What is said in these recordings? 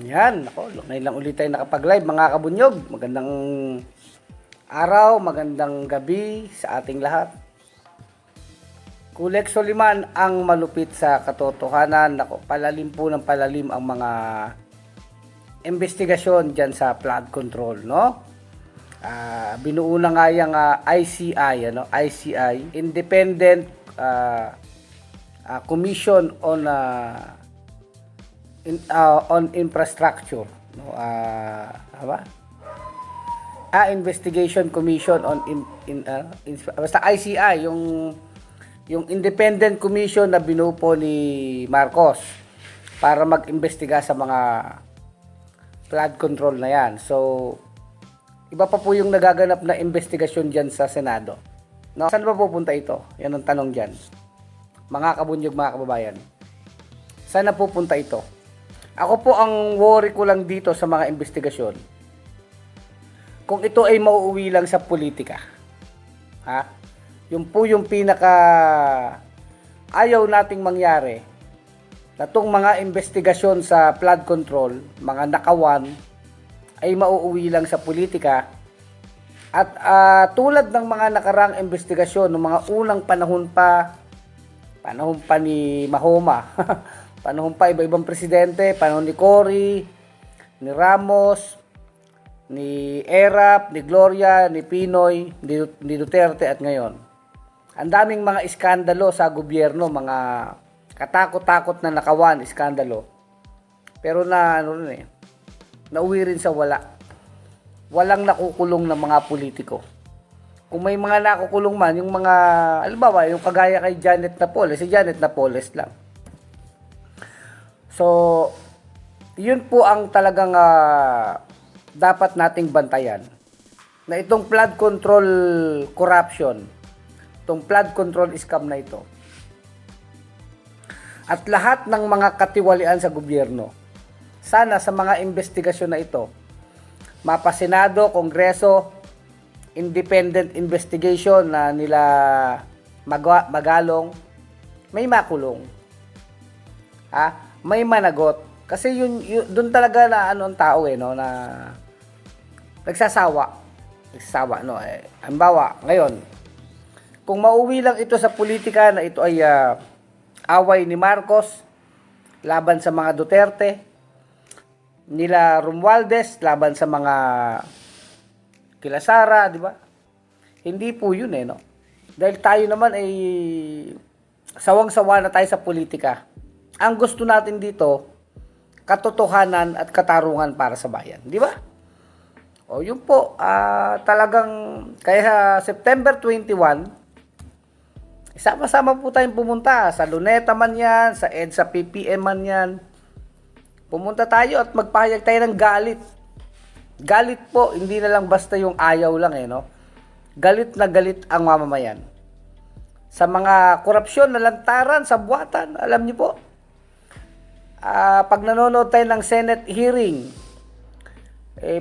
Yan, ako, ngayon lang ulit tayo nakapag-live mga kabunyog. Magandang araw, magandang gabi sa ating lahat. Kulek Soliman ang malupit sa katotohanan. Ako, palalim po ng palalim ang mga investigasyon dyan sa flood control, no? Binuo na nga yung ICI, Independent Commission on Infrastructure, no? Investigation Commission on basta ICI, yung independent commission na binuo po ni Marcos para mag-imbestiga sa mga flood control na yan. So, iba pa po yung nagaganap na investigasyon dyan sa Senado, no? Saan ba pupunta ito? Yan ang tanong dyan, mga kabunyog, mga kababayan. Saan na pupunta ito? Ako po, ang worry ko lang dito sa mga investigasyon, kung ito ay mauuwi lang sa politika. Yung po yung pinaka ayaw nating mangyari, na itong mga investigasyon sa flood control, mga nakawan, ay mauuwi lang sa politika. At tulad ng mga nakarang investigasyon, ng mga unang panahon pa ni Mahoma, panahon pa iba-ibang presidente, panahon ni Cory, ni Ramos, ni Erap, ni Gloria, ni Pinoy, ni Duterte at ngayon. Ang daming mga iskandalo sa gobyerno, mga katakot-takot na nakawan, iskandalo. Pero nauwi rin sa wala. Walang nakukulong ng mga politiko. Kung may mga nakukulong man, yung mga, halimbawa, yung kagaya kay Janet Napoles, si Janet Napoles lang. So, yun po ang talagang dapat nating bantayan. Na itong flood control corruption, itong flood control scam na ito, at lahat ng mga katiwalian sa gobyerno, sana sa mga investigasyon na ito, mapasenado, kongreso, independent investigation na nila Magalong, may makulong. May managot. Kasi yun doon talaga na ang tao no, na nagsasawa, no. Halimbawa, ngayon, kung mauwi lang ito sa politika na ito ay away ni Marcos laban sa mga Duterte, nila Romualdez laban sa mga kila Sara, di ba? Hindi po yun no. Dahil tayo naman ay sawang-sawa na tayo sa politika. Ang gusto natin dito, katotohanan at katarungan para sa bayan, di ba? O yun po, talagang kaya September 21, sama-sama po tayong pumunta sa Luneta man yan, sa EDSA PPM man yan. Pumunta tayo at magpahayag tayo ng galit. Galit po, hindi na lang basta yung ayaw lang no. Galit na galit ang mamamayan sa mga korupsyon na lantaran sa buwatan. Alam niyo po, pag nanonood tayo ng Senate hearing,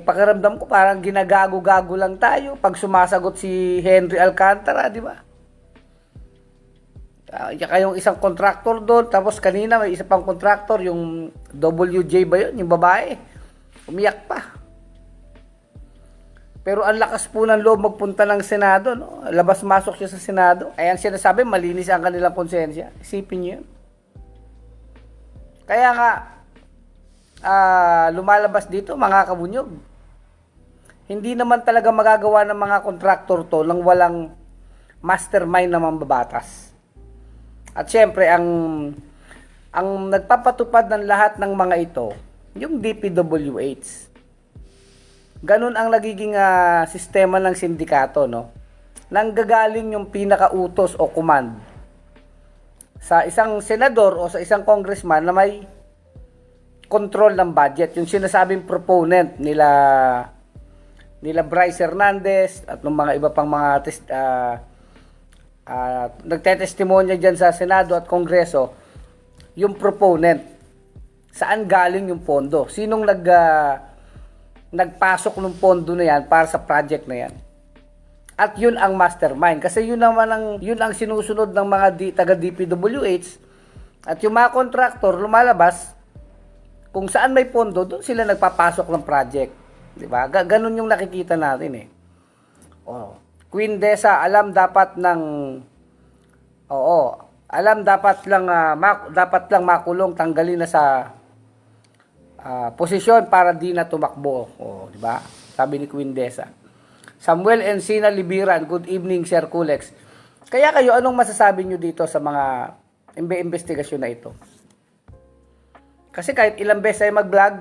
pakiramdam ko parang ginagago-gago lang tayo pag sumasagot si Henry Alcantara, di ba? Yung isang contractor doon, tapos kanina may isa pang contractor, yung WJ ba yun, yung babae, umiyak pa. Pero ang lakas po ng loob magpunta ng Senado, no? Labas-masok siya sa Senado. Ayan sinasabi, malinis ang kanilang konsensya. Isipin niyo yun. Kaya nga, lumalabas dito, mga kabunyog. Hindi naman talaga magagawa ng mga contractor to nang walang mastermind na mambabatas. At syempre, ang nagpapatupad ng lahat ng mga ito, yung DPWH. Ganun ang nagiging sistema ng sindikato, no? Nanggagaling yung pinakautos o command sa isang senador o sa isang congressman na may control ng budget. Yung sinasabing proponent nila Bryce Hernandez at ng mga iba pang mga nagtetestimonya dyan sa Senado at Kongreso, yung proponent, saan galing yung pondo, sinong nagpasok ng pondo na yan para sa project na yan. At yun ang mastermind. Kasi yun ang sinusunod ng mga taga DPWH. At yung mga contractor lumalabas, Kung saan may pondo, doon sila nagpapasok ng project. 'Di ba? Ganun yung nakikita natin eh. Oh. Queen Desa, alam dapat ng alam dapat lang dapat lang makulong, tanggalin na sa posisyon para di na tumakbo. Oh, 'di ba? Sabi ni Queen Desa. Samuel Encina Libiran, good evening Sir Kulex. Kaya kayo, anong masasabi nyo dito sa mga investigasyon na ito? Kasi kahit ilang beses ay vlog,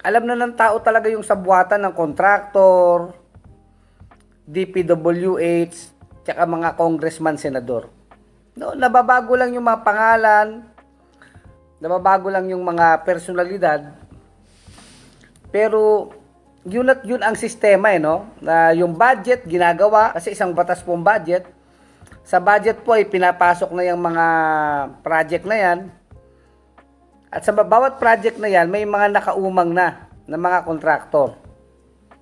alam na ng tao talaga yung sabuatan ng kontraktor, DPWH, tsaka mga congressman, senador. No, nababago lang yung mga pangalan, nababago lang yung mga personalidad, pero yun at yun ang sistema no? Na yung budget ginagawa kasi isang batas po ang budget. Sa budget po ay pinapasok na yung mga project na yan. At sa bawat project na yan may mga nakaumang na mga kontraktor.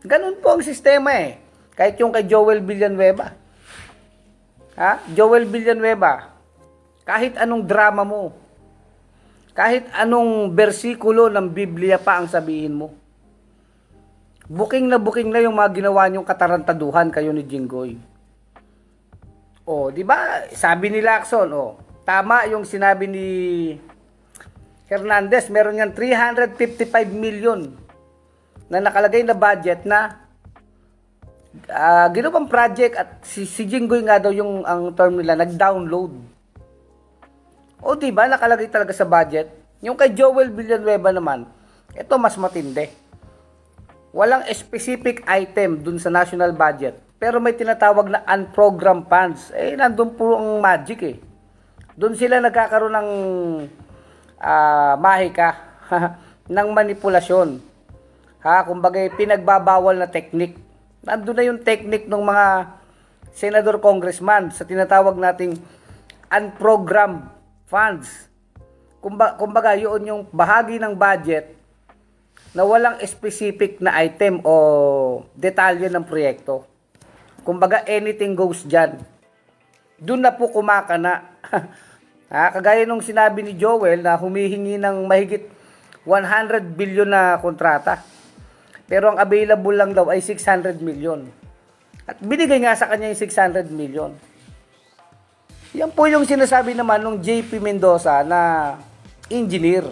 Ganun po ang sistema eh. Kahit yung kay Joel Villanueva. Joel Villanueva, kahit anong drama mo, kahit anong bersikulo ng Biblia pa ang sabihin mo, booking na yung mga ginawa niyong katarantaduhan kayo ni Jinggoy. Di ba? Sabi ni Lacson, tama yung sinabi ni Hernandez, meron niyang 355 million na nakalagay na budget na ginawang project at si Jinggoy nga daw yung ang term nila, nag-download. Di ba? Nakalagay talaga sa budget. Yung kay Joel Villanueva naman, ito mas matindi. Walang specific item dun sa national budget. Pero may tinatawag na unprogrammed funds. Nandun po ang magic eh. Dun sila nagkakaroon ng mahika, ng manipulasyon. Kumbaga pinagbabawal na technique. Nandun na yung technique ng mga senador congressman sa tinatawag nating unprogrammed funds. Kumbaga yun yung bahagi ng budget na walang specific na item o detalye ng proyekto. Kumbaga, anything goes dyan. Doon na po kumakana. Kagaya nung sinabi ni Joel na humihingi ng mahigit 100 billion na kontrata. Pero ang available lang daw ay 600 million. At binigay nga sa kanya yung 600 million. Yan po yung sinasabi naman ng JP Mendoza na engineer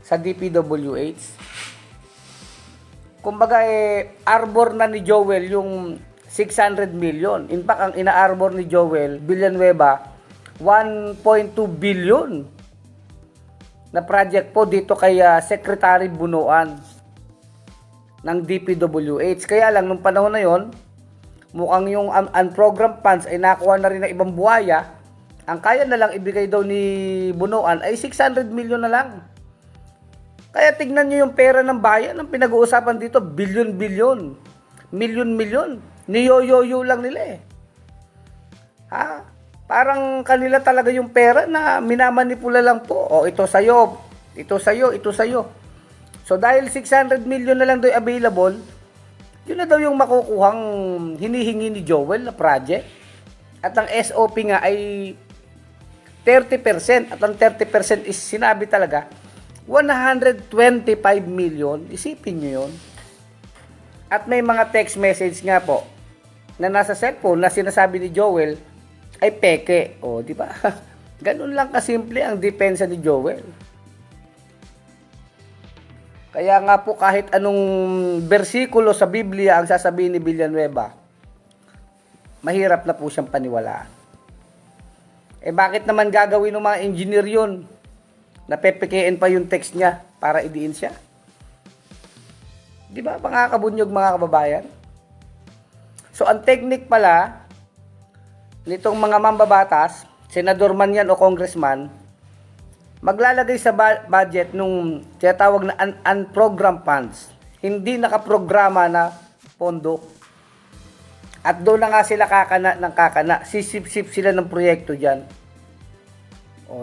sa DPWH. Kumbaga arbor na ni Joel yung 600 million. In fact, ang ina-arbor ni Joel Villanueva 1.2 billion na project po dito kay Secretary Bunuan ng DPWH. Kaya lang nung panahon na yon, mukhang yung unprogrammed funds ay nakuha na rin ng ibang buhaya. Ang kaya na lang ibigay daw ni Bunuan ay 600 million na lang. Kaya tignan nyo yung pera ng bayan, ang pinag-uusapan dito, billion-billion, million-million, niyoyoyo lang nila eh. Parang kanila talaga yung pera na minamanipula lang po. Ito sa'yo, ito sa'yo, ito sa'yo. So dahil 600 million na lang daw available, yun na daw yung makukuhang hinihingi ni Joel na project. At ang SOP nga ay 30%. At ang 30% is sinabi talaga, 125 million, isipin nyo yun. At may mga text message nga po na nasa cellphone na sinasabi ni Joel ay peke. Di ba? Ganun lang kasimple ang depensa ni Joel. Kaya nga po kahit anong bersikulo sa Biblia ang sasabihin ni Villanueva, mahirap na po siyang paniwalaan. Bakit naman gagawin ng mga engineer yun? Napepekein pa yung text niya para idiin siya. Di ba, mga kabunyog, mga kababayan? So, ang technique pala nitong mga mambabatas, senador man yan o congressman, maglalagay sa budget nung tinatawag na unprogrammed funds. Hindi nakaprograma na pondo. At doon na nga sila kakana ng kakana. Sisip-sip sila ng proyekto dyan.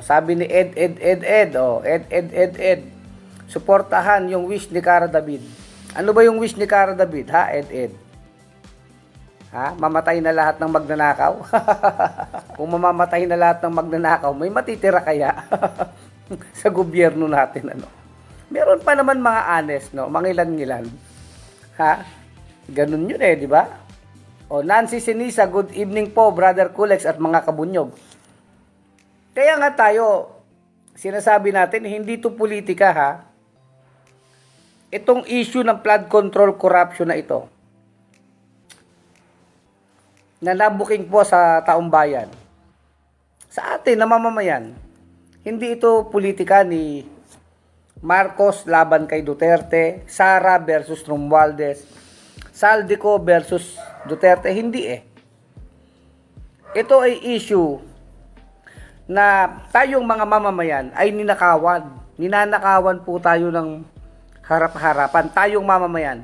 Sabi ni Ed. Suportahan yung wish ni Cara David. Ano ba yung wish ni Cara David, Ed? Mamatay na lahat ng magnanakaw? Kung mamamatay na lahat ng magnanakaw, may matitira kaya? sa gobyerno natin, ano. Meron pa naman mga honest, no, mangilan-ngilan. Ha? Ganun yun di ba? O, Nancy Sinisa, good evening po, Brother Kulex at mga kabunyog. Kaya nga tayo, sinasabi natin, hindi to politika, ha? Itong issue ng flood control corruption na ito, na nabuking po sa taong bayan, sa atin na mamamayan, hindi ito politika ni Marcos laban kay Duterte, Sara versus Romualdez, Saldico versus Duterte, hindi Ito ay issue na tayong mga mamamayan ay ninakawan. Ninanakawan po tayo ng harap-harapan, tayong mamamayan.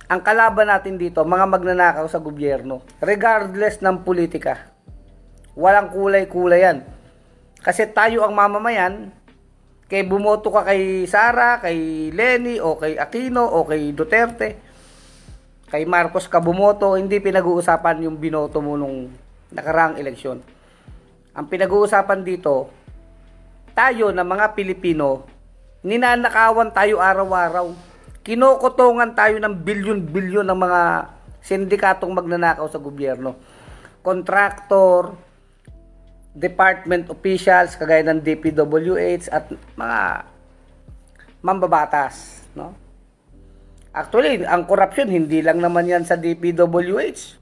Ang kalaban natin dito, mga magnanakaw sa gobyerno, regardless ng politika. Walang kulay-kulay yan. Kasi tayo ang mamamayan, kay bumoto ka kay Sara, kay Lenny, o kay Aquino, o kay Duterte, kay Marcos ka bumoto, hindi pinag-uusapan yung binoto mo nung nakaraang eleksyon. Ang pinag-uusapan dito, tayo na mga Pilipino, ninanakawan tayo araw-araw. Kinokotongan tayo ng bilyon-bilyon ng mga sindikatong magnanakaw sa gobyerno. Contractor, department officials, kagaya ng DPWH at mga mambabatas, no? Actually, ang corruption hindi lang naman yan sa DPWH.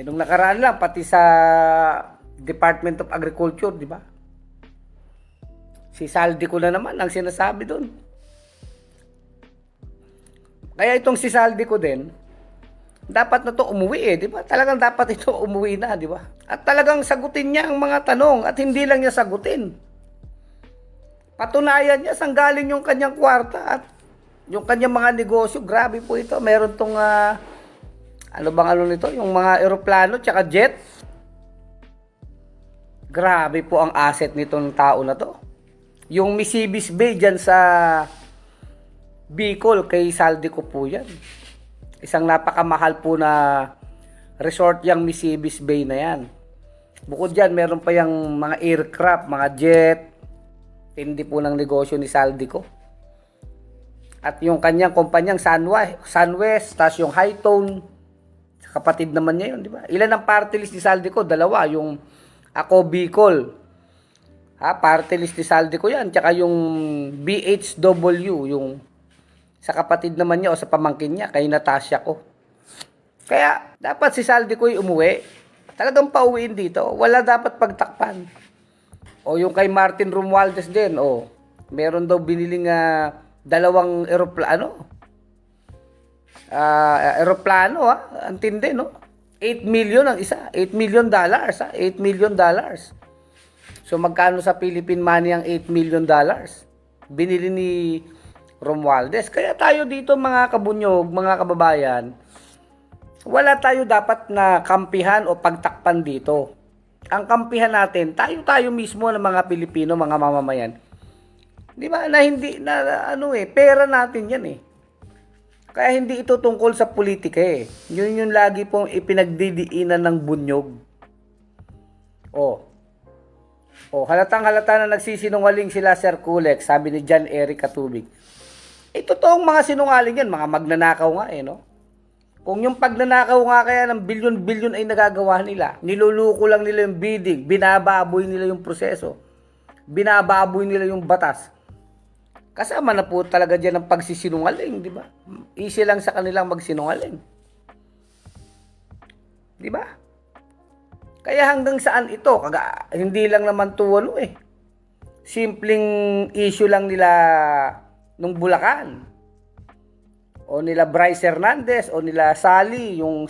Nung nakaraan lang pati sa Department of Agriculture, di ba? Si Saldico na naman ang sinasabi doon. Kaya itong si Saldico din, dapat na to umuwi di ba? Talagang dapat ito umuwi na, di ba? At talagang sagutin niya ang mga tanong at hindi lang niya sagutin. Patunayan niya saan galing yung kanyang kwarta at yung kanyang mga negosyo. Grabe po ito. Meron tong nito? Yung mga eroplano tsaka jet. Grabe po ang asset nitong tao na to. Yung Misibis Bay dyan sa Bicol, kay Saldico po yan. Isang napakamahal po na resort yung Misibis Bay na yan. Bukod dyan, meron pa yung mga aircraft, mga jet. Hindi po ng negosyo ni Saldico. At yung kanyang kumpanyang Sunwest, tas yung Hightone, kapatid naman niya yun, di ba? Ilan ang party list ni Saldico? Dalawa, yung Ako Bicol. Party list ni Saldico yan. Tsaka yung BHW, yung sa kapatid naman niya o sa pamangkin niya, kay Natasha ko. Kaya, dapat si Saldico umuwi. Talagang pauwiin dito. Wala dapat pagtakpan. O yung kay Martin Romualdez din, meron daw biniling dalawang eroplano. Ang tindi, no? 8 million ang isa. $8 million, $8 million. So, magkano sa Philippine money ang $8 million? Binili ni Romualdez. Kaya tayo dito, mga kabunyog, mga kababayan, wala tayo dapat na kampihan o pagtakpan dito. Ang kampihan natin, tayo mismo ng mga Pilipino, mga mamamayan. Di ba? Na hindi, pera natin yan Kaya hindi ito tungkol sa politika Yun yung lagi pong ipinagdidiinan ng bunyog. Halatang-halata na nagsisinungaling sila, Sir Kulex, sabi ni John Eric Katubig. Totoong mga sinungaling yan, mga magnanakaw nga no? Kung yung pagnanakaw nga kaya ng bilyon-bilyon ay nagagawa nila, niluluko lang nila yung bidding, binababoy nila yung proseso, binababoy nila yung batas. Kasama na po talaga dyan ang pagsisinungaling, di ba? Easy lang sa kanilang magsinungaling. Di ba? Kaya hanggang saan ito? Hindi lang naman to simpleng issue lang nila nung Bulacan. O nila Bryce Hernandez, o nila Sally o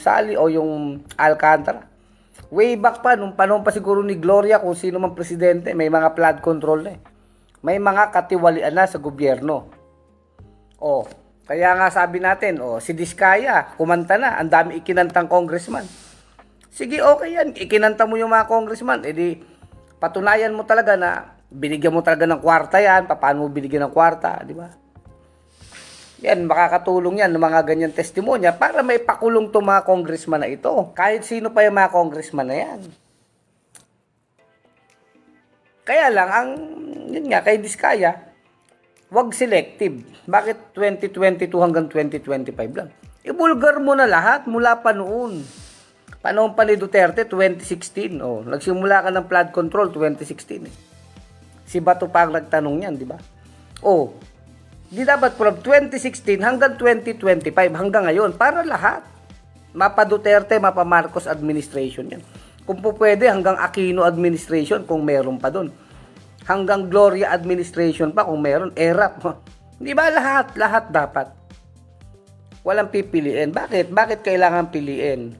yung Alcantara. Way back pa, nung panahon pa siguro ni Gloria, kung sino man presidente, may mga flood control May mga katiwalian na sa gobyerno. Kaya nga sabi natin, si Diskaya, kumanta na, ang dami ikinantang congressman. Sige, okay yan, ikinanta mo yung mga congressman, patunayan mo talaga na binigyan mo talaga ng kwarta yan, paano mo binigyan ng kwarta, di ba? Yan, makakatulong yan ng mga ganyan testimonya para may pakulong itong mga congressman na ito. Kahit sino pa yung mga congressman na yan. Kaya lang, yun nga, kay Diskaya, wag selective. Bakit 2022 hanggang 2025 lang? Ibulgar mo na lahat mula pa noon. Panahon pa ni Duterte, 2016. Oh, nagsimula ka ng flood control, 2016. Eh. Si Bato pa ang nagtanong yan, di ba? Oh, di dapat from 2016 hanggang 2025, hanggang ngayon, para lahat. Mapa Duterte, mapa Marcos administration yan. Kung po pwede, hanggang Aquino administration, kung meron pa doon. Hanggang Gloria administration pa, kung meron. ERAP. Di ba lahat dapat? Walang pipiliin. Bakit? Bakit kailangan piliin?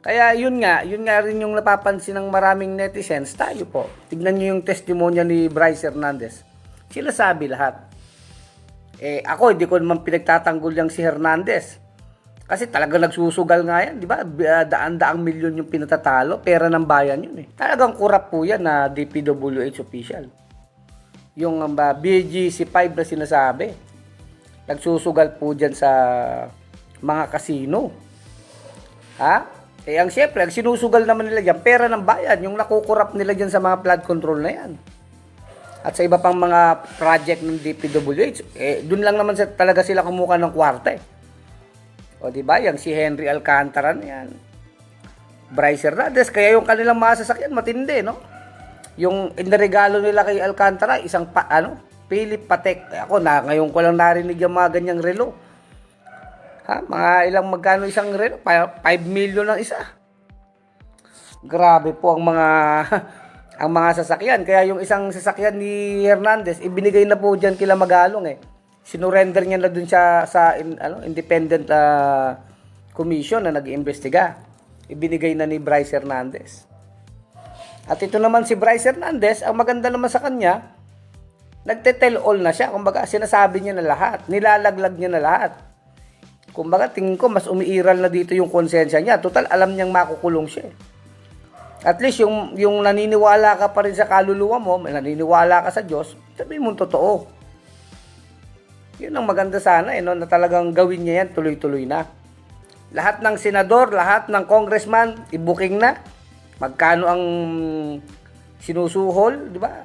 Kaya yun nga rin yung napapansin ng maraming netizens, tayo po. Tignan nyo yung testimonya ni Bryce Hernandez. Sila sabi lahat. Ako, hindi ko naman pinagtatanggol yung si Hernandez. Kasi talaga nagsusugal nga yan, di ba? Daan-daang milyon yung pinatatalo, pera ng bayan yun eh. Talagang kurap po yan na DPWH official. Yung BGC5 na sinasabi, nagsusugal po dyan sa mga kasino. Ha? Siyempre, ang sinusugal naman nila dyan, pera ng bayan, yung nakukurap nila dyan sa mga flood control na yan. At sa iba pang mga project ng DPWH, dun lang naman talaga sila kumuha ng kwarta eh. O diba, yung si Henry Alcantara na yan. Bryce Hernandez, kaya yung kanilang mga sasakyan matindi, no? Yung iniregalo nila kay Alcantara, isang Philip Patek. Ako ngayon ko lang narinig yung mga ganyang relo. Ha? Mga ilang magkano isang relo? 5 million ang isa. Grabe po ang mga ang mga sasakyan. Kaya yung isang sasakyan ni Hernandez, ibinigay na po diyan kila Magalong eh. Sinurrender niya na dun siya sa independent commission na nag-iimbestiga. Ibinigay na ni Bryce Hernandez. At ito naman si Bryce Hernandez, ang maganda naman sa kanya, nagte-tell all na siya. Kumbaga, sinasabi niya na lahat. Nilalaglag niya na lahat. Kumbaga, tingin ko, mas umiiral na dito yung konsensya niya. Total, alam niyang makukulong siya. At least, yung naniniwala ka pa rin sa kaluluwa mo, naniniwala ka sa Diyos, sabihin mo totoo. Yun ang maganda sana, no, na talagang gawin niya yan, tuloy-tuloy na. Lahat ng senador, lahat ng congressman, i-booking na. Magkano ang sinusuhol, di ba?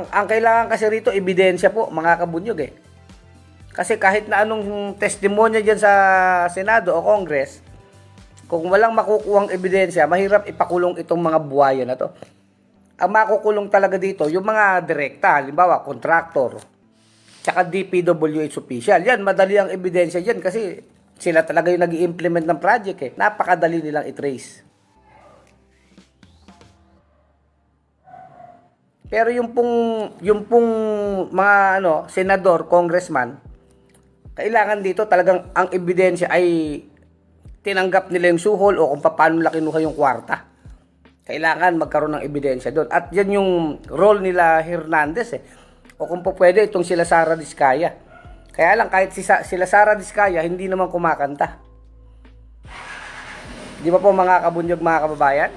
Ang kailangan kasi rito, ebidensya po, mga kabunyog eh. Kasi kahit na anong testimonya dyan sa Senado o Congress, kung walang makukuhang ebidensya, mahirap ipakulong itong mga buhaya na to. Ang makukulong talaga dito, yung mga direkta, halimbawa, contractor, tsaka DPWH official. Yan, madali ang ebidensya dyan kasi sila talaga yung nag-i-implement ng project eh. Napakadali nilang i-trace. Pero yung pong mga senador, congressman, kailangan dito talagang ang ebidensya ay tinanggap nila yung suhol o kung paano nila kinuha yung kwarta. Kailangan magkaroon ng ebidensya doon. At yan yung role nila Hernandez eh. O kung po pwede, itong sila Sara Diskaya. Kaya lang, kahit sila Sara Diskaya, hindi naman kumakanta. Di ba po mga kabunyog, mga kababayan?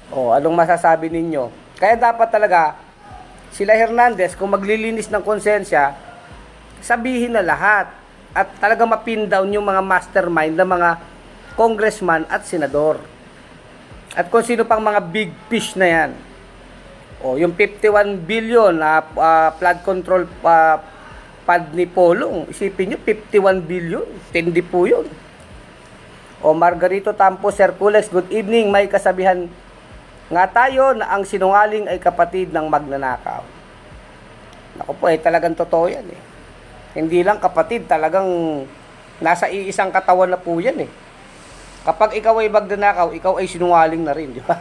O, anong masasabi ninyo? Kaya dapat talaga, sila Hernandez, kung maglilinis ng konsensya, sabihin na lahat. At talaga mapin down yung mga mastermind ng mga congressman at senador. At kung sino pang mga big fish na yan. O, yung 51 billion na flood control pad ni Polong. Isipin nyo, 51 billion. Tindi po yun. O, Margarito Tampos Hercules, good evening. May kasabihan nga tayo na ang sinungaling ay kapatid ng magnanakaw. Naku po, talagang totoo yan eh. Hindi lang kapatid, talagang nasa iisang katawan na po yan eh. Kapag ikaw ay magnanakaw, ikaw ay sinungaling na rin, di ba?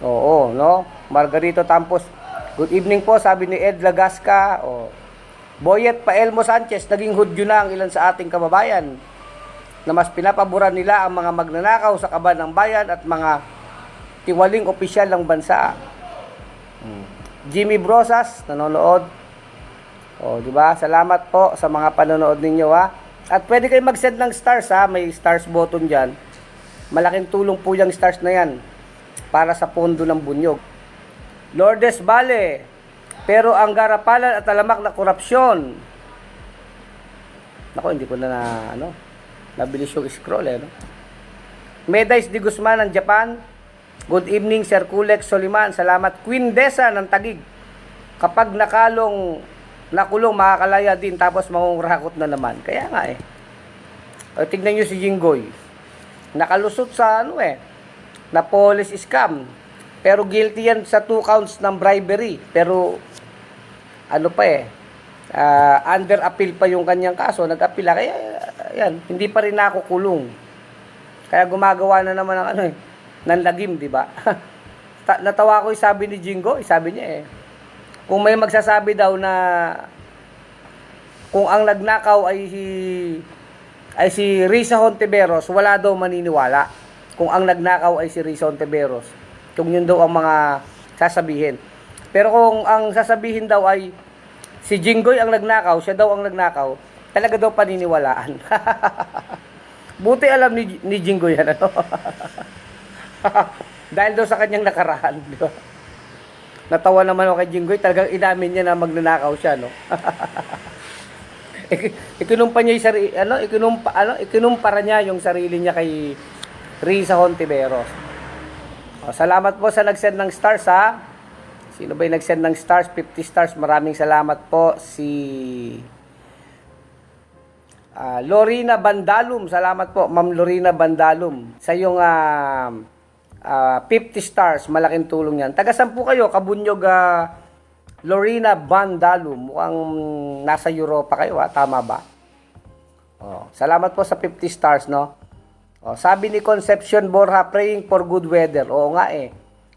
Oo, no? Margarito Tampos, good evening po, sabi ni Ed Lagasca. Boyet Paelmo Sanchez, naging hudyo na ang ilan sa ating kababayan na mas pinapaboran nila ang mga magnanakaw sa kaban ng bayan at mga tiwaling opisyal ng bansa. Jimmy Brosas, nanonood. Di ba? Salamat po sa mga panonood ninyo, ha. At pwede kayo mag-send ng stars, ha. May stars button diyan. Malaking tulong po yung stars na yan para sa pondo ng bunyog. Lourdes Vale, pero ang garapalan at talamak na korupsyon. Nako, hindi ko nabilis yung scroll eh. No? Medays de Guzman ng Japan, Good evening, Sir Kulex Soliman. Salamat. Queen Desa ng Tagig. Kapag nakulong, makakalaya din tapos mangungurakot na naman. Kaya nga eh. O, tignan nyo si Jinggoy. Nakalusot sa na police scam. Pero guilty yan sa 2 counts ng bribery. Pero under appeal pa yung kanyang kaso. Nag-appeal. Kaya yan, hindi pa rin nakukulong. Kaya gumagawa na naman ng lagim, di ba? Natawa ko yung sabi ni Jingo, sabi niya kung may magsasabi daw na kung ang nagnakaw ay si Risa Hontiveros, wala daw maniniwala. Kung ang nagnakaw ay si Risa Hontiveros, kung yun daw ang mga sasabihin. Pero kung ang sasabihin daw ay si Jinggoy ang nagnakaw, siya daw ang nagnakaw, talaga daw paniniwalaan. Buti alam ni Jinggoy yan, dahil daw sa kanyang nakaraan, di ba? Natawa naman ako kay Jinggoy, talagang inamin niya na magnanakaw siya, no? Ikinumpa niya ikinumpara niya yung sarili niya kay Risa Hontiveros. Salamat po sa nag-send ng stars, ha? Sino ba yung nag-send ng stars? 50 stars. Maraming salamat po. Si Lorena Bandalum. Salamat po, Ma'am Lorena Bandalum. Sa yung 50 stars, malaking tulong yan. Taga-saan po kayo? Kabunyog, Lorena Bandalum. Mukhang nasa Europa kayo, tama ba? Salamat po sa 50 stars, no? Sabi ni Concepcion Borja, praying for good weather. Oo nga eh.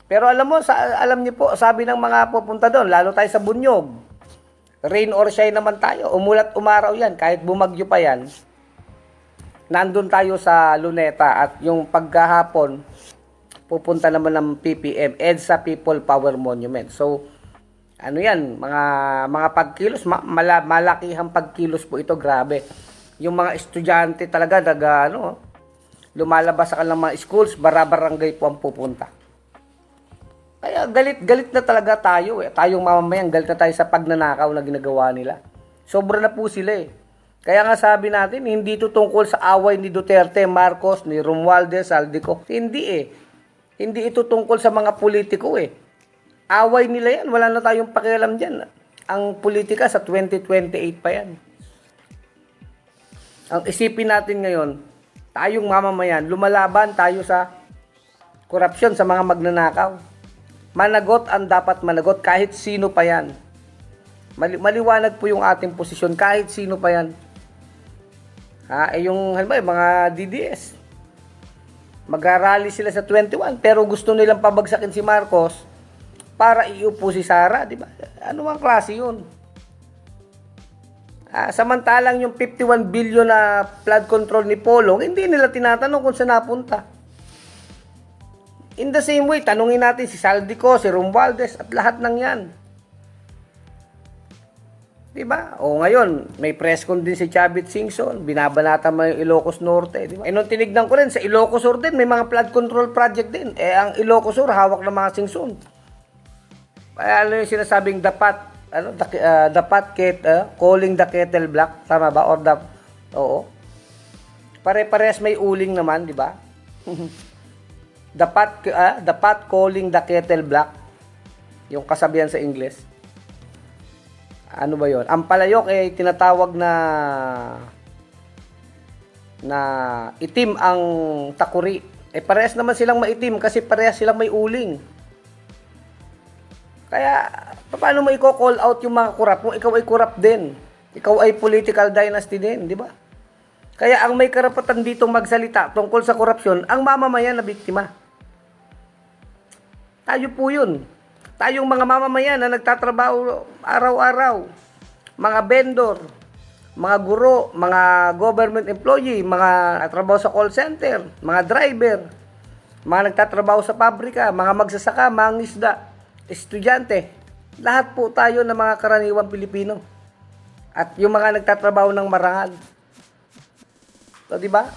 Pero alam niyo po, sabi ng mga pupunta doon, lalo tayo sa Bunyog, rain or shine naman tayo. Umulat umaraw yan, kahit bumagyo pa yan. Nandun tayo sa Luneta at yung pagkahapon, pupunta naman ng PPM, EDSA People Power Monument. So, yan, mga pagkilos, malakihang pagkilos po ito, grabe. Yung mga estudyante talaga, lumalabas sa kanilang mga schools, barabarangay po ang pupunta. Kaya galit na talaga tayo eh. Tayong mamamayan, galit na tayo sa pagnanakaw na ginagawa nila. Sobra na po sila eh. Kaya nga sabi natin, hindi ito tungkol sa away ni Duterte, Marcos, ni Romualdez, Saldico. Hindi eh. Hindi ito tungkol sa mga politiko eh. Away nila yan, wala na tayong pakialam dyan. Ang politika sa 2028 pa yan. Ang isipin natin ngayon, tayong mamamayan, lumalaban tayo sa korupsyon, sa mga magnanakaw. Managot ang dapat managot kahit sino pa yan. Maliwanag po yung ating posisyon kahit sino pa yan. Yung mga DDS. Mag-rally sila sa 21 pero gusto nilang pabagsakin si Marcos para iupo si Sara, di ba? Ano ang klase yun? Samantalang yung 51 billion na flood control ni Polong, hindi nila tinatanong kung saan napunta. In the same way, tanungin natin si Saldico, si Romualdez, at lahat ng yan. Diba? O ngayon, may press con din si Chavit Singson, binabanata mo yung Ilocos Norte. Diba? Nung tinignan ko rin, sa Ilocos Sur din, may mga flood control project din. Ang Ilocos Sur, hawak ng mga Singson. Kaya yung sinasabing dapat, calling the kettle black, tama ba? Oo. Pare-parehas may uling naman, di ba? Dapat calling the kettle black, yung kasabihan sa English. Ano ba yon? Ang palayok ay tinatawag na itim ang takuri. Parehas naman silang maitim kasi parehas silang may uling. Kaya, paano mo i-call out yung mga korap kung ikaw ay korap din? Ikaw ay political dynasty din, di ba? Kaya ang may karapatan dito magsalita tungkol sa korupsyon, ang mamamayan na biktima. Tayo po yun. Tayong mga mamamayan na nagtatrabaho araw-araw. Mga vendor, mga guro, mga government employee, mga nagtatrabaho sa call center, mga driver, mga nagtatrabaho sa pabrika, mga magsasaka, mga ngisda, estudyante. Lahat po tayo ng mga karaniwang Pilipino. At yung mga nagtatrabaho ng marangal. So, di ba?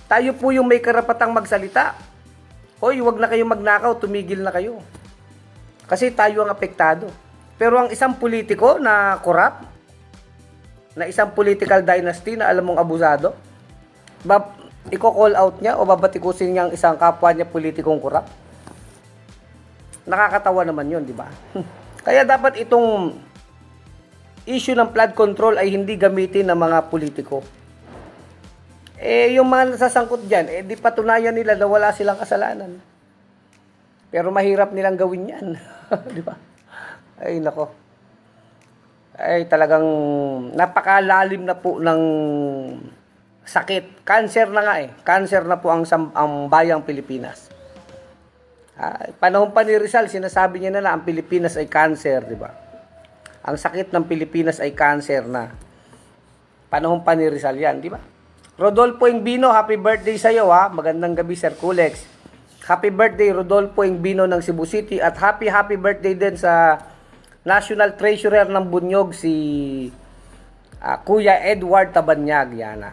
Tayo po yung may karapatang magsalita. Hoy, wag na kayong magnakaw, tumigil na kayo. Kasi tayo ang apektado. Pero ang isang politiko na korap, na isang political dynasty na alam mong abusado, i-call out niya o babatikusin niya ang isang kapwa niya politikong korap? nakakatawa naman yun, di ba? Kaya dapat itong issue ng flood control ay hindi gamitin ng mga politiko. Yung mga nasasangkot dyan, di patunayan nila na wala silang kasalanan. Pero mahirap nilang gawin yan. Di ba? Ay, nako. Ay, talagang napakalalim na po ng sakit. Cancer na nga eh. Cancer na po ang bayang Pilipinas. Panahon pa ni Rizal, sinasabi niya na ang Pilipinas ay cancer, di ba? Ang sakit ng Pilipinas ay cancer na. Panahon pa ni Rizal yan, di ba? Rodolfo Ingbino, happy birthday sa iyo ha. Magandang gabi, Sir Kulex. Happy birthday, Rodolfo Ingbino ng Cebu City. At happy birthday din sa National Treasurer ng Bunyog, si Kuya Edward Tabanyag. Yan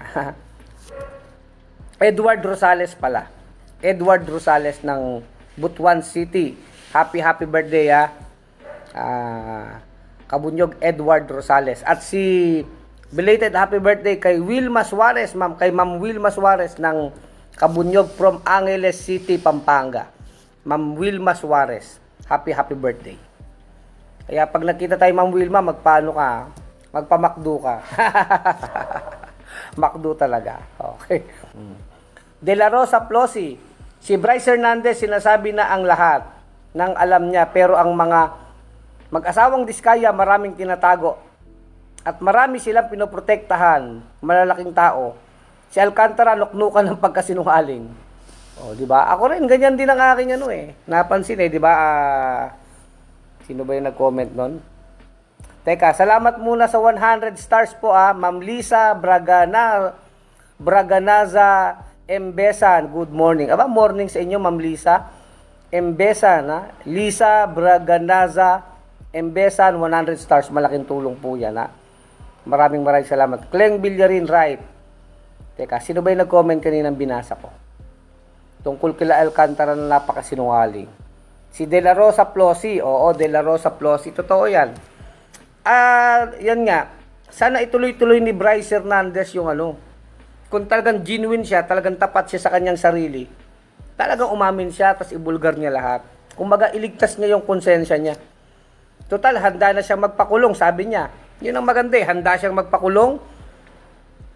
Edward Rosales pala. Edward Rosales ng Butuan City. Happy birthday Kabunyog Edward Rosales. At si belated happy birthday kay Wilma Suarez, kay Ma'am Wilma Suarez ng Kabunyog from Angeles City, Pampanga. Ma'am Wilma Suarez, happy birthday. Kaya pag nakita tayo Ma'am Wilma, magpaano ka? Magpamakdo ka. Makdo talaga. Okay. De La Rosa Plosi, si Bryce Hernandez sinasabi na ang lahat ng alam niya, pero ang mga mag-asawang Diskaya maraming tinatago at marami silang pinoprotektahan, malalaking tao. Si Alcantara nuknukan ng pagkasinungaling. Oh, di ba? Ako rin ganyan din ang aking napansin di ba? Sino ba yung nag-comment nun? Teka, salamat muna sa 100 stars po Ma'am Lisa Braganaza Embesan, good morning. Aba, morning sa inyo, Ma'am Lisa. Embesan, Lisa Braganaza Embesan, 100 stars. Malaking tulong po yan, Maraming salamat. Kleng Villarin, right. Teka, sino ba yung nag-comment kaninang binasa ko? Tungkol kila Alcantara na napakasinungaling. Si De La Rosa Plosi, oo, De La Rosa Plosi, totoo yan. Yan nga, sana ituloy-tuloy ni Bryce Hernandez yung kung talagang genuine siya, talagang tapat siya sa kanyang sarili, talagang umamin siya, tapos ibulgar niya lahat. Kumbaga, iligtas niya yung konsensya niya. Total, handa na siyang magpakulong, sabi niya. Yun ang maganda handa siyang magpakulong.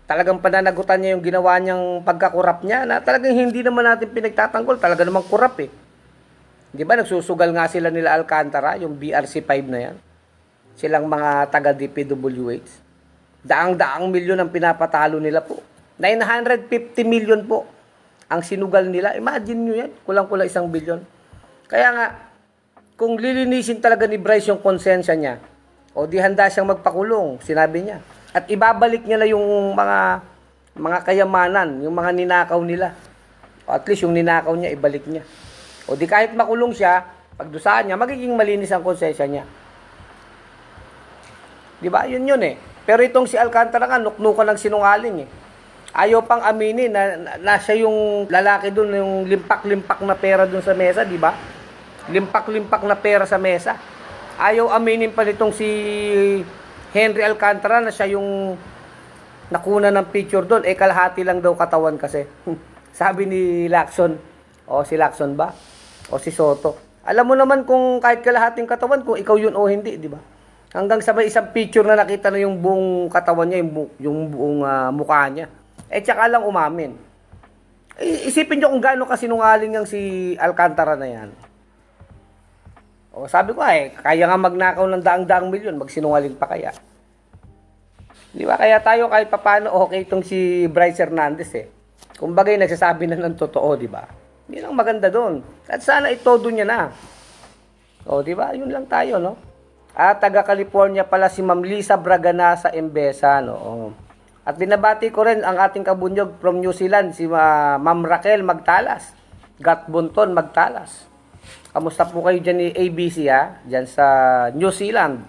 Talagang pananagutan niya yung ginawa niyang pagkakurap niya, na talagang hindi naman natin pinagtatanggol, talaga namang kurap Di ba, nagsusugal nga sila nila Alcantara, yung BRC5 na yan. Silang mga taga-DPWH. Daang-daang milyon ang pinapatalo nila po. 950 million po ang sinugal nila. Imagine nyo yan, kulang-kulang 1 bilyon. Kaya nga, kung lilinisin talaga ni Bryce yung konsensya niya, o di handa siyang magpakulong, sinabi niya. At ibabalik niya na yung mga kayamanan, yung mga ninakaw nila. O at least yung ninakaw niya, ibalik niya. O di kahit makulong siya, pagdusaan niya, magiging malinis ang konsensya niya. Di ba? Yun Pero itong si Alcantara nga, nuknukan ng sinungaling Ayaw pang aminin na siya yung lalaki doon, yung limpak-limpak na pera doon sa mesa, di ba? Limpak-limpak na pera sa mesa. Ayaw aminin pa nitong si Henry Alcantara na siya yung nakuna ng picture doon. Kalahati lang daw katawan kasi. Sabi ni Lacson. O si Lacson ba? O si Soto. Alam mo naman kung kahit kalahating katawan, kung ikaw yun o hindi, di ba? Hanggang sa may isang picture na nakita na yung buong katawan niya, yung buong mukha niya. Tsaka lang umamin. Isipin nyo kung gaano kasinungaling yung si Alcantara na yan. O sabi ko kaya nga magnakaw ng daang-daang milyon, magsinungaling pa kaya. Di ba? Kaya tayo kahit papano okay itong si Bryce Hernandez Kung bagay nagsasabi na ng totoo, di ba? Yun ang maganda doon. At sana itodo niya na. O di ba? Yun lang tayo, no? At taga California pala si Ma'am Lisa Braganaza Embesan, oo. At binabati ko rin ang ating kabunyog from New Zealand, si Ma'am Raquel Magtalas. Gatbunton Magtalas. Kamusta po kayo dyan ni ABC dyan sa New Zealand.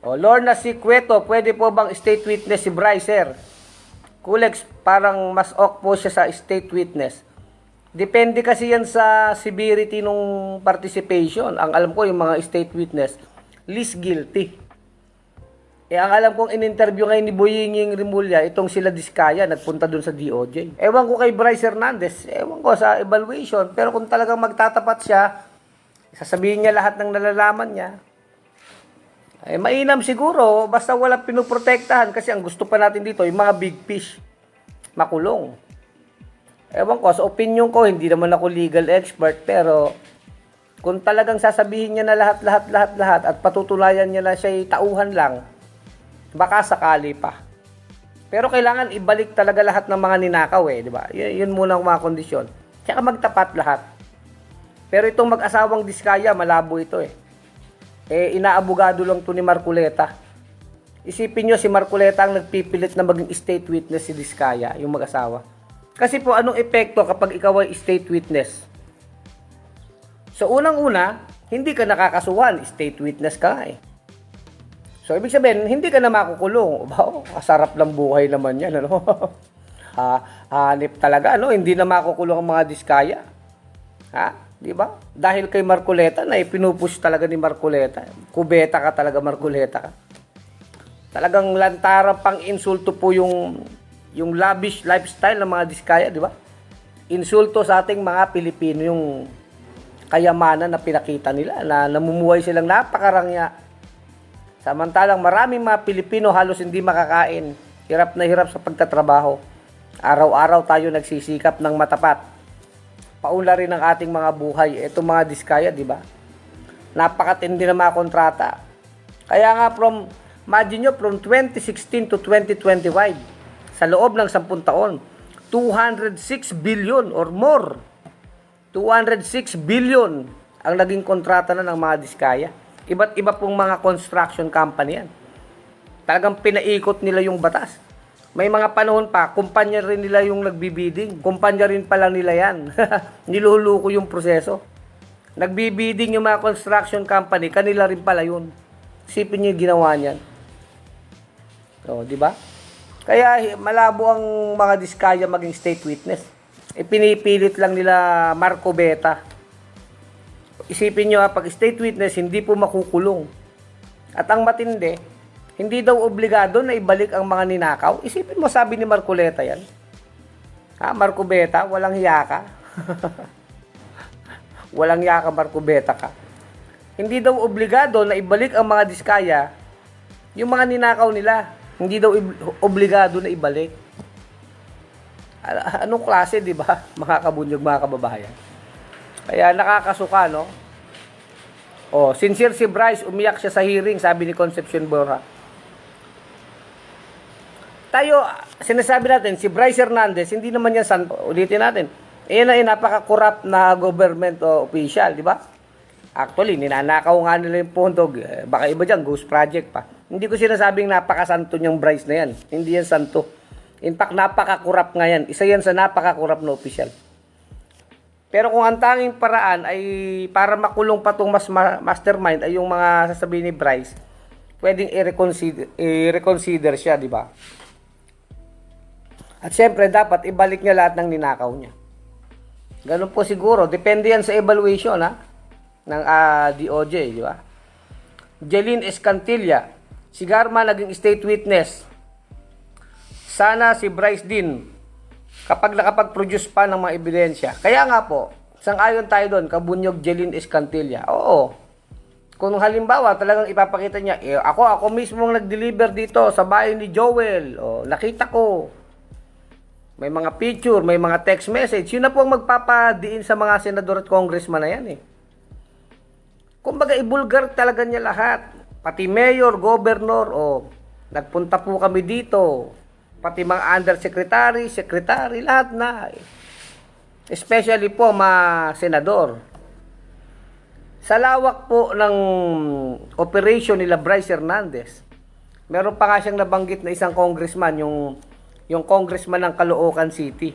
O, Lorna C. Cueto, pwede po bang state witness si Brycer? Kulex, parang mas ok po siya sa state witness. Depende kasi yan sa severity nung participation. Ang alam ko yung mga state witness, least guilty. Ang alam kong in-interview ngayon ni Boyinging Rimulya, itong sila Diskaya, nagpunta dun sa DOJ. Ewan ko kay Bryce Hernandez, ewan ko sa evaluation, pero kung talagang magtatapat siya, Sasabihin niya lahat ng nalalaman niya. Eh, mainam siguro, basta walang pinoprotektahan kasi ang gusto pa natin dito, yung mga big fish, makulong. Ewan ko, sa opinion ko, hindi naman ako legal expert, pero kung talagang sasabihin niya na lahat at patutunayan niya na siya'y tauhan lang, baka sakali pa. Pero kailangan ibalik talaga lahat ng mga ninakaw di ba? Yun muna ang mga kondisyon. Tsaka magtapat lahat. Pero itong mag-asawang Diskaya, malabo ito inaabogado lang to ni Marcoleta. Isipin nyo, si Marcoleta ang nagpipilit na maging state witness si Diskaya, yung mag-asawa. Kasi po, anong epekto kapag ikaw ay state witness? So, unang-una, hindi ka nakakasuhan, state witness ka So, ibig sabihin, hindi ka na makukulong. Kasarap ng buhay naman yan, hanip talaga, hindi na makukulong ang mga Diskaya. Di ba? Dahil kay Marcoleta na pinupush talaga ni Marcoleta. Kubeta ka talaga, Marcoleta ka. Talagang lantaran pang insulto po yung lavish lifestyle ng mga Diskaya, di ba? Insulto sa ating mga Pilipino yung kayamanan na pinakita nila, na namumuhay silang napakarangya. Samantalang maraming mga Pilipino halos hindi makakain. Hirap na hirap sa pagtatrabaho. Araw-araw tayo nagsisikap ng matapat. Paunla rin ang ating mga buhay. Itong mga Diskaya, di ba? Napakatindi na mga kontrata. Kaya nga imagine nyo, from 2016 to 2025, sa loob ng 10 taon, 206 billion or more. 206 billion ang naging kontrata na ng mga Diskaya. Iba't iba pong mga construction company yan. Talagang pinaikot nila yung batas. May mga panahon pa, kumpanya rin nila yung nagbibiding. Kumpanya rin pala nila yan. Niluluko yung proseso. Nagbibiding yung mga construction company, kanila rin pala yun. Sipin nyo yung ginawa niyan. Di ba? Kaya malabo ang mga Diskaya maging state witness. Pinipilit lang nila Marco Beta. Isipin nyo pag state witness, hindi po makukulong. At ang matindi, hindi daw obligado na ibalik ang mga ninakaw. Isipin mo, sabi ni Marcoleta yan. Marco Beta, walang hiya ka. Walang hiya ka, Marco Beta ka. Hindi daw obligado na ibalik ang mga Diskaya, yung mga ninakaw nila. Hindi daw obligado na ibalik. Anong klase, di ba? Mga kabunyog, mga kababayan. Kaya nakakasuka, no? Sincere si Bryce, umiyak siya sa hearing, sabi ni Concepcion Borja. Tayo, sinasabi natin, si Bryce Hernandez, hindi naman yan santo. Ulitin natin. Napaka-corrupt na government official, di ba? Actually, ninanakaw nga nila yung pondo. Baka iba dyan, ghost project pa. Hindi ko sinasabing napaka-santo niyang Bryce na yan. Hindi yan santo. In fact, napaka-corrupt nga yan. Isa yan sa napaka-corrupt na official. Pero kung ang tanging paraan ay para makulong pa itong mastermind ay yung mga sasabihin ni Bryce, pwedeng i-reconsider siya, di ba? At syempre, dapat ibalik niya lahat ng ninakaw niya. Ganun po siguro. Depende yan sa evaluation ng DOJ, di ba? Jeline Escantilla, si Garma naging state witness. Sana si Bryce din, kapag nakapag-produce pa ng mga ebidensya. Kaya nga po, sang-ayon tayo doon, kabunyog Jeline Escantilla. Oo. Kung halimbawa, talagang ipapakita niya, ako mismo nag-deliver dito sa bahay ni Joel. Nakita ko. May mga picture, may mga text message. Yun na po ang magpapadiin sa mga senador at congressman na yan Kumbaga, ibulgar talaga niya lahat. Pati mayor, governor, nagpunta po kami dito. Pati mga undersecretary, secretary, lahat na. Especially po mga senador. Sa lawak po ng operation nila Bryce Hernandez, meron pa nga siyang nabanggit na isang congressman, yung congressman ng Caloocan City.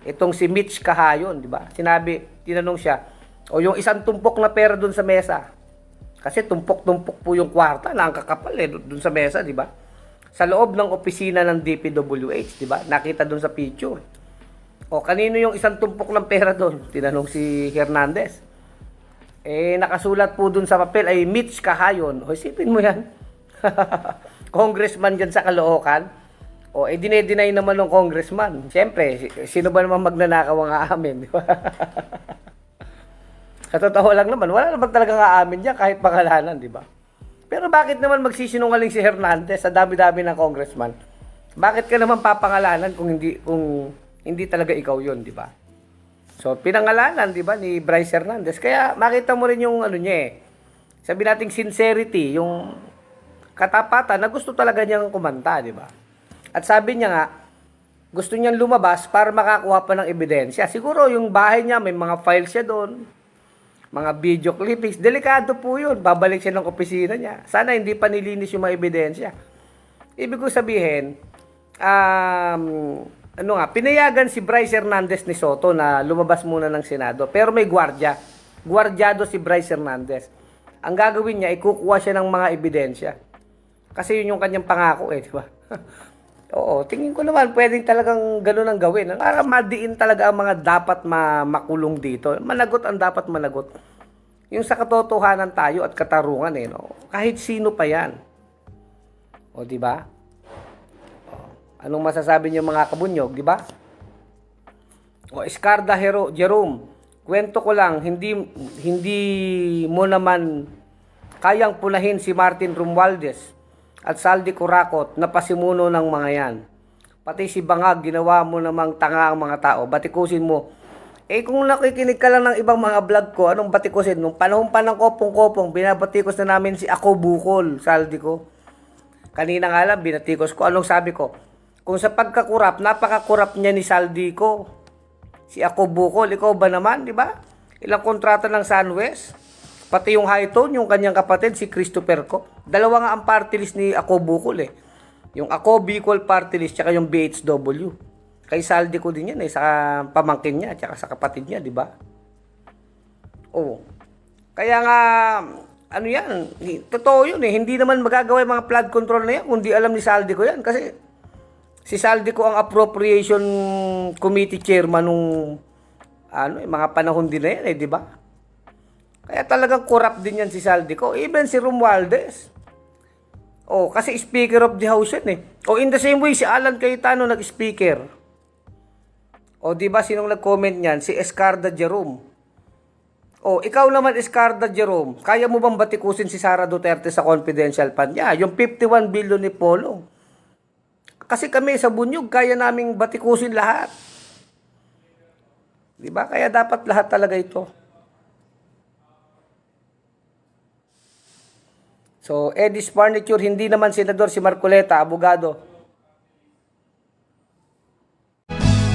Itong si Mitch Kahayon, di ba? Tinanong siya, yung isang tumpok na pera dun sa mesa. Kasi tumpok-tumpok po yung kwarta, nakakapal dun sa mesa, di ba? Sa loob ng opisina ng DPWH, di ba? Nakita dun sa picture. Kanino yung isang tumpok ng pera dun? Tinanong si Hernandez. Nakasulat po dun sa papel ay Mitch Kahayon. Isipin mo yan. Congressman dyan sa Caloocan. Dine-deny naman ng congressman. Siyempre, sino ba naman magnanakaw ang aamin, di ba? Sa totoo lang naman, wala naman talagang aamin niya kahit pangalanan, di ba? Pero bakit naman magsisinungaling si Hernandez sa dami-dami ng congressman? Bakit ka naman papangalanan kung hindi talaga ikaw 'yon, di ba? So, pinangalanan, di ba, ni Bryce Hernandez. Kaya makita mo rin yung ano niya eh. Sabi nating sincerity, yung katapatan na gusto talaga niyang kumanta, di ba? At sabi niya nga, gusto niyang lumabas para makakuha pa ng ebidensya. Siguro yung bahay niya, may mga files siya doon, mga video clippings. Delikado po yun. Babalik siya ng opisina niya. Sana hindi pa nilinis yung mga ebidensya. Ibig ko sabihin, pinayagan si Bryce Hernandez ni Soto na lumabas muna ng Senado. Pero may gwardya. Gwardyado si Bryce Hernandez. Ang gagawin niya, ikukuha siya ng mga ebidensya. Kasi yun yung kanyang pangako eh, di ba? Oo, tingin ko naman pwedeng talagang gano'n ang gawin. Para madiin talaga ang mga dapat makulong dito. Managot ang dapat managot. Yung sa katotohanan tayo at katarungan eh, no? Kahit sino pa yan. O, di ba? Anong masasabi niyo mga kabunyog, di ba? O, Escarda Jerome, kwento ko lang, hindi mo naman kayang punahin si Martin Romualdez at Saldi Corakot na pasimuno ng mga yan. Pati si Bangag, ginawa mo namang tanga ang mga tao. Batikusin mo. Eh kung nakikinig ka lang ng ibang mga vlog ko, anong batikusin? Nung panahon pa ng kopong-kopong, binabatikos na namin si Ako Bukol, Saldi ko. Kanina nga lang, binatikos ko. Anong sabi ko? Kung sa pagkakurap, napakakurap niya ni Saldi ko. Si Ako Bukol, ikaw ba naman, di ba? Ilang kontrata ng Sunwest? Pati yung high tone, yung kanyang kapatid, si Christopher ko. Dalawa nga ang party list ni Ako Bukol eh. Yung Ako Bicol party list, tsaka yung BHW. Kay Saldi ko din yan eh, sa pamangkin niya, tsaka sa kapatid niya, di ba? Oo. Kaya nga, ano yan, totoo yun eh. Hindi naman magagawa yung mga flood control na yan, kung di alam ni Saldi ko yan. Kasi si Saldi ko ang appropriation committee chairman nung mga panahon din na yan eh, di ba? Kaya talagang corrupt din yan si Saldi ko. Even si Romualdez. Oh, kasi Speaker of the House yan eh. Oh, in the same way, si Alan Cayetano nag-speaker. Oh, di ba sinong nag-comment niyan? Si Escarda Jerome. Oh, ikaw naman Escarda Jerome, kaya mo bang batikusin si Sara Duterte sa confidential fund niya? Yung 51 billion ni Polo. Kasi kami sa Bunyog, kaya naming batikusin lahat. Di ba? Kaya dapat lahat talaga ito. So, Eddie's Furniture, hindi naman senador si Marcoleta, abogado.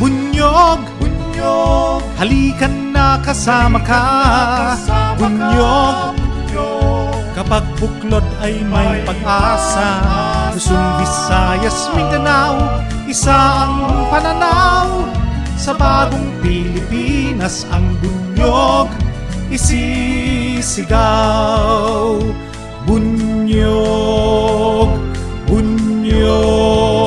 Bunyog, bunyog, halikan na kasama ka. Bunyog, kapag buklod ay may pag-asa. Luzon, Visayas, Mindanao, isa ang pananaw. Sa bagong Pilipinas ang bunyog isisigaw. Bunyog, bunyog.